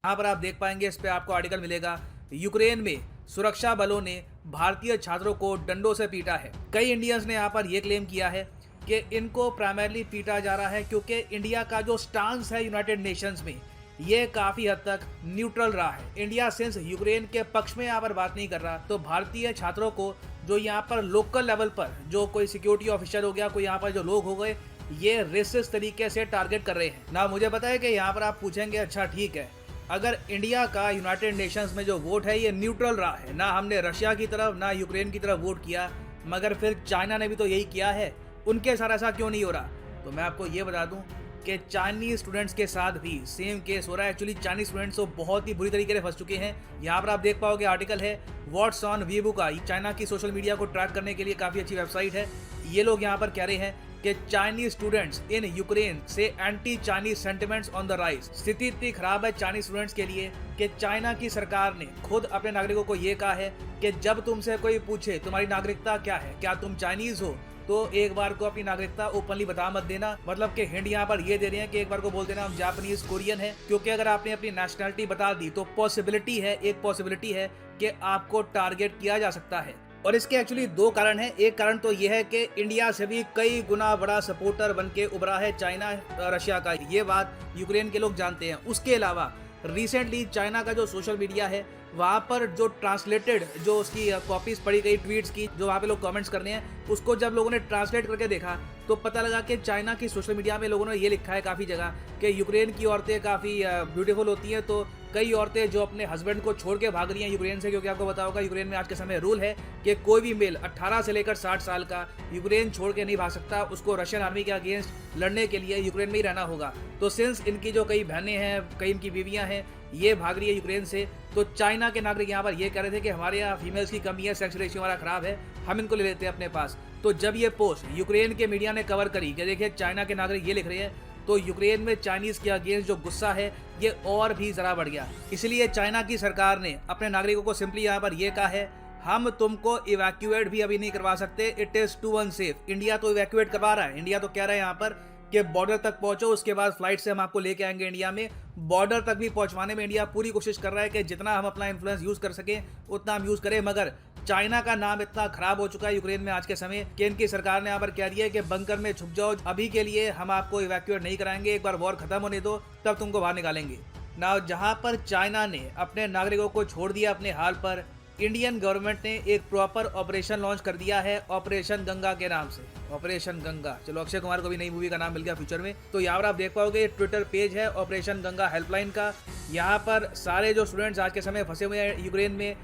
यहाँ पर आप देख पाएंगे, इस पे आपको आर्टिकल मिलेगा, यूक्रेन में सुरक्षा बलों ने भारतीय छात्रों को डंडों से पीटा है। कई इंडियंस ने यहाँ पर यह क्लेम किया है कि इनको प्राइमरली पीटा जा रहा है क्योंकि इंडिया का जो स्टांस है यूनाइटेड नेशंस में ये काफी हद तक न्यूट्रल रहा है। इंडिया सिंस यूक्रेन के पक्ष में यहाँ पर बात नहीं कर रहा, तो भारतीय छात्रों को जो यहाँ पर लोकल लेवल पर जो कोई सिक्योरिटी ऑफिसर हो गया, कोई यहाँ पर जो लोग हो गए, ये रेसिस्ट तरीके से टारगेट कर रहे हैं ना। मुझे पता है कि यहाँ पर आप पूछेंगे अच्छा ठीक है, अगर इंडिया का यूनाइटेड नेशंस में जो वोट है ये न्यूट्रल रहा है, ना हमने रशिया की तरफ ना यूक्रेन की तरफ वोट किया, मगर फिर चाइना ने भी तो यही किया है, उनके साथ ऐसा क्यों नहीं हो रहा? तो मैं आपको ये बता दूं कि चाइनीज स्टूडेंट्स के साथ भी सेम केस हो रहा है। एक्चुअली चाइनीज स्टूडेंट्स तो बहुत ही बुरी तरीके से फंस चुके हैं। यहाँ पर आप देख पाओगे आर्टिकल है व्हाट्स ऑन वीबू का, चाइना की सोशल मीडिया को ट्रैक करने के लिए काफ़ी अच्छी वेबसाइट है। ये लोग यहाँ पर कह रहे हैं कि चाइनीज स्टूडेंट्स इन यूक्रेन से anti Chinese sentiments on the rise. स्थिति इतनी खराब है चाइनीज स्टूडेंट्स के लिए कि चाइना की सरकार ने खुद अपने नागरिकों को ये कहा है कि जब तुमसे कोई पूछे तुम्हारी नागरिकता क्या है, क्या तुम चाइनीज हो, तो एक बार को अपनी नागरिकता ओपनली बता मत देना। मतलब कि हिंट यहाँ पर ये दे रहे हैं कि एक बार को बोल देना हम जापानीज कोरियन है, क्योंकि अगर आपने अपनी नेशनलिटी बता दी तो एक पॉसिबिलिटी है कि आपको टारगेट किया जा सकता है। और इसके एक्चुअली दो कारण हैं। एक कारण तो यह है कि इंडिया से भी कई गुना बड़ा सपोर्टर बन के उभरा है चाइना रशिया का, ये बात यूक्रेन के लोग जानते हैं। उसके अलावा रिसेंटली चाइना का जो सोशल मीडिया है वहाँ पर जो ट्रांसलेटेड जो उसकी कॉपीज पड़ी गई ट्वीट्स की, जो वहाँ पे लोग कमेंट्स कर रहे हैं, उसको जब लोगों ने ट्रांसलेट करके देखा तो पता लगा कि चाइना की सोशल मीडिया में लोगों ने ये लिखा है काफ़ी जगह कि यूक्रेन की औरतें काफ़ी ब्यूटीफुल होती हैं। तो कई औरतें जो अपने हस्बैंड को छोड़ के भाग रही हैं यूक्रेन से, क्योंकि आपको पता होगा यूक्रेन में आज के समय रूल है कि कोई भी मेल 18 से लेकर 60 साल का यूक्रेन छोड़ के नहीं भाग सकता, उसको रशियन आर्मी के अगेंस्ट लड़ने के लिए यूक्रेन में ही रहना होगा। तो सिंस इनकी जो कई बहनें हैं, कई इनकी बीवियां हैं, ये भाग रही है यूक्रेन से, तो चाइना के नागरिक यहाँ पर ये कह रहे थे कि हमारे यहाँ फीमेल्स की कमी है, सेक्स रेशियो हमारा खराब है, हम इनको ले लेते हैं अपने पास। तो जब ये पोस्ट यूक्रेन के मीडिया ने कवर करी कि देखिए चाइना के नागरिक ये लिख रहे हैं, तो यूक्रेन में चाइनीज के अगेंस्ट जो गुस्सा है ये और भी जरा बढ़ गया। इसलिए चाइना की सरकार ने अपने नागरिकों को सिंपली यहाँ पर ये कहा है हम तुमको इवैक्यूएट भी अभी नहीं करवा सकते, it is too unsafe. India तो इवैक्यूएट करवा रहा है, इंडिया तो कह रहा है यहाँ पर कि बॉर्डर तक पहुंचो, उसके बाद फ्लाइट से हम आपको लेके आएंगे इंडिया में। बॉर्डर तक भी पहुंचवाने में इंडिया पूरी कोशिश कर रहा है कि जितना हम अपना इन्फ्लुएंस यूज कर सके उतना हम यूज करें, मगर चाइना का नाम इतना खराब हो चुका है यूक्रेन में आज के समय कि इनकी सरकार ने यहाँ पर कह दिया है कि बंकर में छुप जाओ, अभी के लिए हम आपको इवैक्यूएट नहीं कराएंगे, एक बार वॉर खत्म होने दो तब तुमको बाहर निकालेंगे ना। जहाँ पर चाइना ने अपने नागरिकों को छोड़ दिया अपने हाल पर, इंडियन गवर्नमेंट ने एक प्रॉपर ऑपरेशन लॉन्च कर दिया है ऑपरेशन गंगा के नाम से। ऑपरेशन गंगा, चलो अक्षय कुमार को भी नई मूवी का नाम मिल गया फ्यूचर में। तो यहाँ पर आप देख पाओगे ट्विटर पेज है ऑपरेशन गंगा हेल्पलाइन का। यहाँ पर सारे जो स्टूडेंट्स आज के समय फंसे हुए हैं यूक्रेन में,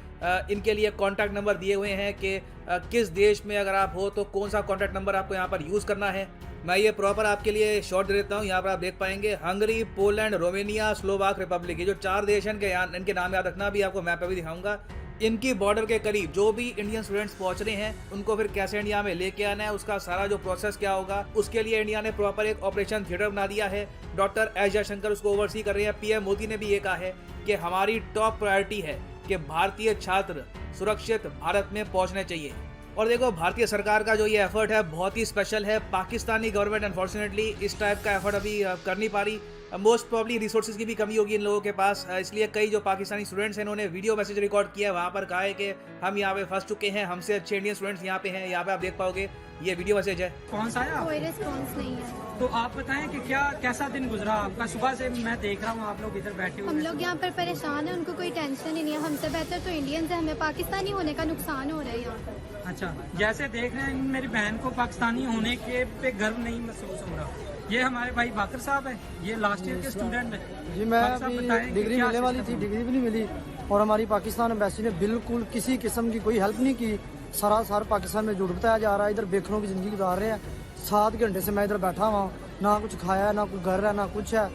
इनके लिए कॉन्टैक्ट नंबर दिए हुए हैं कि किस देश में अगर आप हो तो कौन सा कॉन्टैक्ट नंबर आपको यहाँ पर यूज़ करना है। मैं ये प्रॉपर आपके लिए शॉर्ट दे देता हूँ। यहाँ पर आप देख पाएंगे Hungary, Poland, Romania, Slovak Republic, ये जो 4 देश हैं इनके नाम याद रखना, भी आपको मैप पे भी दिखाऊंगा। इनकी बॉर्डर के करीब जो भी इंडियन स्टूडेंट्स पहुंच रहे हैं उनको फिर कैसे इंडिया में लेके आना है, उसका सारा जो प्रोसेस क्या होगा, उसके लिए इंडिया ने प्रॉपर एक ऑपरेशन थिएटर बना दिया है। डॉक्टर एस जयशंकर उसको ओवरसी कर रहे हैं। पीएम मोदी ने भी ये कहा है कि हमारी टॉप प्रायोरिटी है कि भारतीय छात्र सुरक्षित भारत में पहुंचने चाहिए। और देखो भारतीय सरकार का जो ये एफर्ट है बहुत ही स्पेशल है। पाकिस्तानी गवर्नमेंट अनफॉर्चुनेटली इस टाइप का एफर्ट अभी कर नहीं पा रही। मोस्ट प्रॉब्ली रिसोर्सेज की भी कमी होगी इन लोगों के पास, इसलिए कई जो पाकिस्तानी स्टूडेंट्स हैं इन्होंने वीडियो मैसेज रिकॉर्ड किया है, वहाँ पर कहा है कि हम यहाँ पे फंस चुके हैं, हमसे अच्छे इंडियन स्टूडेंट्स यहाँ पे हैं। यहाँ पे आप देख पाओगे ये वीडियो मैसेज है। कौन सा आया? कोई रिस्पॉन्स नहीं है। तो आप बताएं कि कैसा दिन गुजरा आपका? सुबह से मैं देख रहा हूँ आप लोग इधर बैठे हुए। हम लोग यहाँ पर परेशान हैं, उनको कोई टेंशन ही नहीं है। हमसे बेहतर तो इंडियंस है, हमें पाकिस्तानी होने का नुकसान हो रहा है यहाँ पर। अच्छा, जैसे देख रहे हैं मेरी बहन को पाकिस्तानी होने के पे गर्व नहीं महसूस हो रहा। ये हमारे भाई बाकर साहब है, ये लास्ट ईयर के स्टूडेंट है जी। मैं अभी डिग्री मिलने वाली थी, डिग्री भी नहीं मिली, और हमारी पाकिस्तान एम्बेसी ने बिल्कुल किसी किस्म की कोई हेल्प नहीं की। सरासर पाकिस्तान में झूठ बताया जा रहा है। इधर बेखनों की जिंदगी गुजार रहे हैं। 7 घंटे से मैं इधर बैठा हुआ हूँ, ना कुछ खाया, ना कोई घर है, ना कुछ है।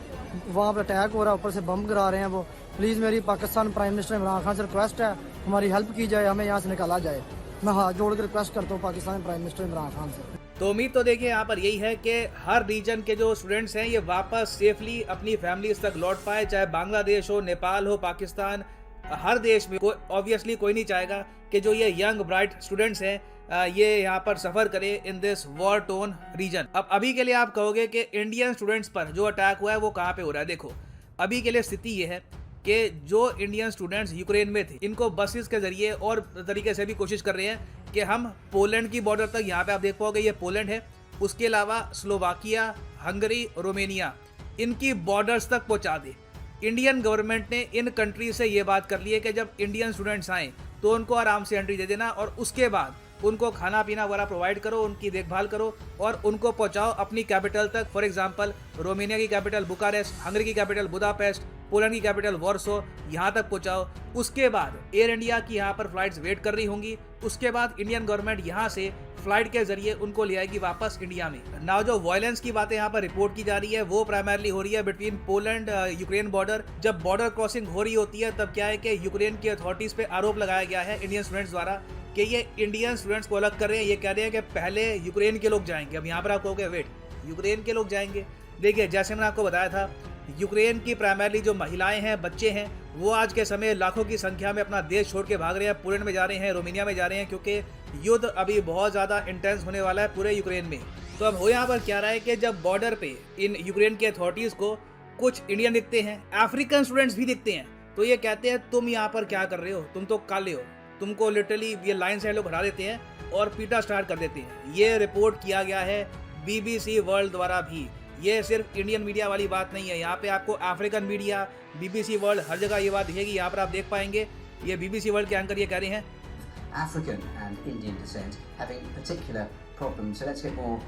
वहाँ पर अटैक हो रहा है, ऊपर से बम गिरा रहे हैं वो। प्लीज़ मेरी पाकिस्तान प्राइम मिनिस्टर इमरान खान से रिक्वेस्ट है, हमारी हेल्प की जाए, हमें यहाँ से निकाला जाए। मैं हाथ जोड़ कर रिक्वेस्ट करता हूँ पाकिस्तान प्राइम मिनिस्टर इमरान खान से। तो उम्मीद तो देखिए यहाँ पर यही है कि हर रीजन के जो स्टूडेंट्स हैं ये वापस सेफली अपनी फैमिलीज तक लौट पाए, चाहे बांग्लादेश हो, नेपाल हो, पाकिस्तान, हर देश में ऑब्वियसली कोई नहीं चाहेगा कि जो ये यंग ब्राइट स्टूडेंट्स हैं ये यहाँ पर सफर करे in this war torn region. अब अभी के लिए आप कहोगे कि इंडियन स्टूडेंट्स पर जो अटैक हुआ है वो कहाँ पे हो रहा है। देखो अभी के लिए स्थिति ये है कि जो इंडियन स्टूडेंट्स यूक्रेन में थे इनको बसेस के जरिए और तरीके से भी कोशिश कर रहे हैं कि हम पोलैंड की बॉर्डर तक, यहाँ पे आप देख पाओगे ये पोलैंड है, उसके अलावा स्लोवाकिया, हंगरी, रोमेनिया, इनकी बॉर्डर्स तक पहुँचा दे। इंडियन गवर्नमेंट ने इन कंट्री से ये बात कर ली है कि जब इंडियन स्टूडेंट्स आएँ तो उनको आराम से एंट्री दे देना और उसके बाद उनको खाना पीना वगैरह प्रोवाइड करो, उनकी देखभाल करो और उनको पहुंचाओ अपनी कैपिटल तक। फॉर एग्जांपल रोमेनिया की कैपिटल बुकारेस्ट, हंगरी की कैपिटल बुदापेस्ट, पोलैंड की कैपिटल वॉर्सो, यहाँ तक पहुंचाओ। उसके बाद एयर इंडिया की यहाँ पर फ्लाइट्स वेट कर रही होंगी। उसके बाद इंडियन गवर्नमेंट यहाँ से फ्लाइट के जरिए उनको ले आएगी वापस इंडिया में। नाउ जो वायलेंस की बातें यहाँ पर रिपोर्ट की जा रही है वो प्राइमरली हो रही है बिटवीन पोलैंड यूक्रेन बॉर्डर। जब बॉर्डर क्रॉसिंग हो रही होती है तब क्या है कि यूक्रेन की अथॉरिटीज पे आरोप लगाया गया है इंडियन स्टूडेंट्स द्वारा कि ये इंडियन स्टूडेंट्स को अलग कर रहे हैं। ये कह रहे हैं कि पहले यूक्रेन के लोग जाएंगे। अब यहाँ पर आप कहोगे वेट, यूक्रेन के लोग जाएंगे? देखिए, जैसे मैंने आपको बताया था, यूक्रेन की प्राइमरली जो महिलाएं हैं, बच्चे हैं, वो आज के समय लाखों की संख्या में अपना देश छोड़ के भाग रहे हैं। पोलैंड में जा रहे हैं, रोमेनिया में जा रहे हैं, क्योंकि युद्ध अभी बहुत ज़्यादा इंटेंस होने वाला है पूरे यूक्रेन में। तो अब हो यहाँ पर क्या रहा है कि जब बॉर्डर पे इन यूक्रेन की अथॉरिटीज़ को कुछ इंडियन दिखते हैं, अफ्रीकन स्टूडेंट्स भी दिखते हैं, तो ये कहते हैं तुम यहाँ पर क्या कर रहे हो, तुम तो काले हो। तुमको लिटरली ये लाइन से लोग हटा देते हैं और पीटा स्टार्ट कर देते हैं। ये रिपोर्ट किया गया है BBC वर्ल्ड द्वारा भी। ये सिर्फ इंडियन मीडिया वाली बात नहीं है, यहाँ पे आपको अफ्रीकन मीडिया, BBC वर्ल्ड, हर जगह ये बात दिखेगी। यहाँ पर आप देख पाएंगे ये BBC वर्ल्ड के एंकर ये कह रहे हैं African and Indian descent having particular problems. So let's get more.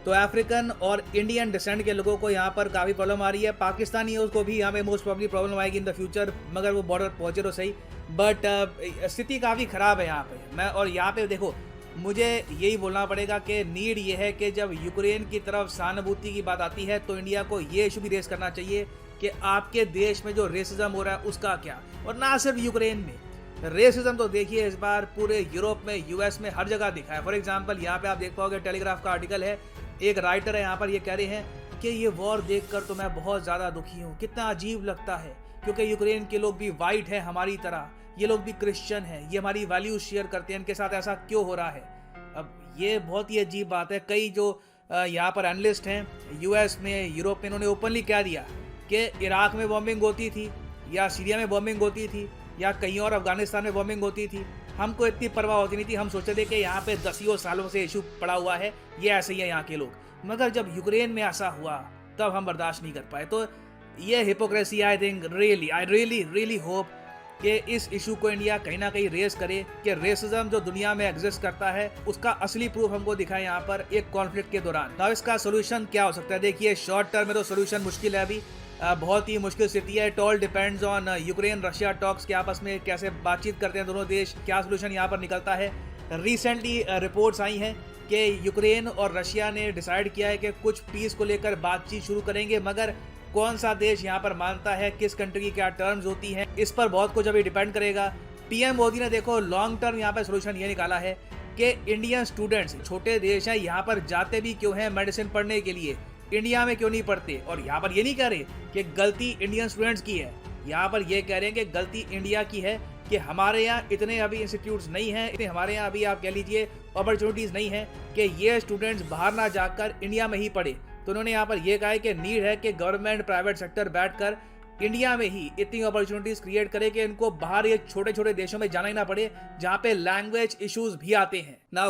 तो अफ्रीकन और इंडियन डिसेंट के लोगों को यहाँ पर काफ़ी प्रॉब्लम आ रही है। पाकिस्तानी है उसको भी यहाँ पे मोस्ट प्रॉब्ली प्रॉब्लम आएगी इन द फ्यूचर, मगर वो बॉर्डर पहुँचे तो सही। बट स्थिति काफ़ी ख़राब है यहाँ पे। मैं और यहाँ पे देखो, मुझे यही बोलना पड़ेगा कि नीड ये है कि जब यूक्रेन की तरफ सहानुभूति की बात आती है तो इंडिया को ये इशू भी रेस करना चाहिए कि आपके देश में जो रेसिज्म हो रहा है उसका क्या। और ना सिर्फ यूक्रेन में, रेसिज्म तो देखिए इस बार पूरे यूरोप में, US में, हर जगह दिखा है। फॉर एग्जांपल यहाँ पे आप देख पाओगे टेलीग्राफ का आर्टिकल है, एक राइटर है यहाँ पर ये कह रहे हैं कि ये वॉर देखकर तो मैं बहुत ज़्यादा दुखी हूँ। कितना अजीब लगता है, क्योंकि यूक्रेन के लोग भी वाइट हैं हमारी तरह, ये लोग भी क्रिश्चियन हैं, ये हमारी वैल्यूज शेयर करते हैं, इनके साथ ऐसा क्यों हो रहा है। अब ये बहुत ही अजीब बात है। कई जो यहाँ पर एनालिस्ट हैं US में, यूरोप में, इन्होंने ओपनली कह दिया कि इराक में बॉम्बिंग होती थी या सीरिया में बॉम्बिंग होती थी या कहीं और अफगानिस्तान में बॉम्बिंग होती थी, हमको इतनी परवाह होती नहीं थी। हम सोचते थे कि यहाँ पे 10 सालों से इशू पड़ा हुआ है, ये ऐसे ही है यहाँ के लोग। मगर जब यूक्रेन में ऐसा हुआ तब हम बर्दाश्त नहीं कर पाए। तो ये hypocrisy, I think I really hope कि इस इशू को इंडिया कहीं ना कहीं रेस करे कि रेसिज्म जो दुनिया में एग्जिस्ट करता है उसका असली प्रूफ हमको दिखाए यहाँ पर एक कॉन्फ्लिक्ट के दौरान। अब इसका सोल्यूशन क्या हो सकता है? देखिए, शॉर्ट टर्म में तो सोल्यूशन मुश्किल है, अभी बहुत ही मुश्किल स्थिति है। It all depends on Ukraine Russia talks के आपस में कैसे बातचीत करते हैं दोनों देश, क्या सोल्यूशन यहाँ पर निकलता है। रिसेंटली रिपोर्ट्स आई हैं कि यूक्रेन और रशिया ने डिसाइड किया है कि कुछ पीस को लेकर बातचीत शुरू करेंगे, मगर कौन सा देश यहाँ पर मानता है, किस कंट्री की क्या टर्म्स होती हैं, इस पर बहुत कुछ अभी डिपेंड करेगा। PM मोदी ने देखो लॉन्ग टर्म यहाँ पर सोल्यूशन ये निकाला है कि इंडियन स्टूडेंट्स, छोटे देश हैं, यहाँ पर जाते भी क्यों हैं मेडिसिन पढ़ने के लिए, इंडिया में क्यों नहीं पढ़ते। और यहाँ पर ये नहीं कह रहे कि गलती इंडियन स्टूडेंट्स की है, यहाँ पर ये कह रहे हैं कि गलती इंडिया की है कि हमारे यहाँ इतने अभी इंस्टीट्यूट्स नहीं हैं, इतने हमारे यहाँ अभी आप कह लीजिए अपॉर्चुनिटीज़ नहीं हैं कि ये स्टूडेंट्स बाहर ना जाकर इंडिया में ही पढ़े। तो उन्होंने यहाँ पर ये कहा है कि नीड है कि गवर्नमेंट प्राइवेट सेक्टर बैठकर इंडिया में ही इतनी अपॉर्चुनिटीज़ क्रिएट करे कि इनको बाहर ये छोटे छोटे देशों में जाना ही ना पड़े जहाँ पे लैंग्वेज इश्यूज भी आते हैं ना।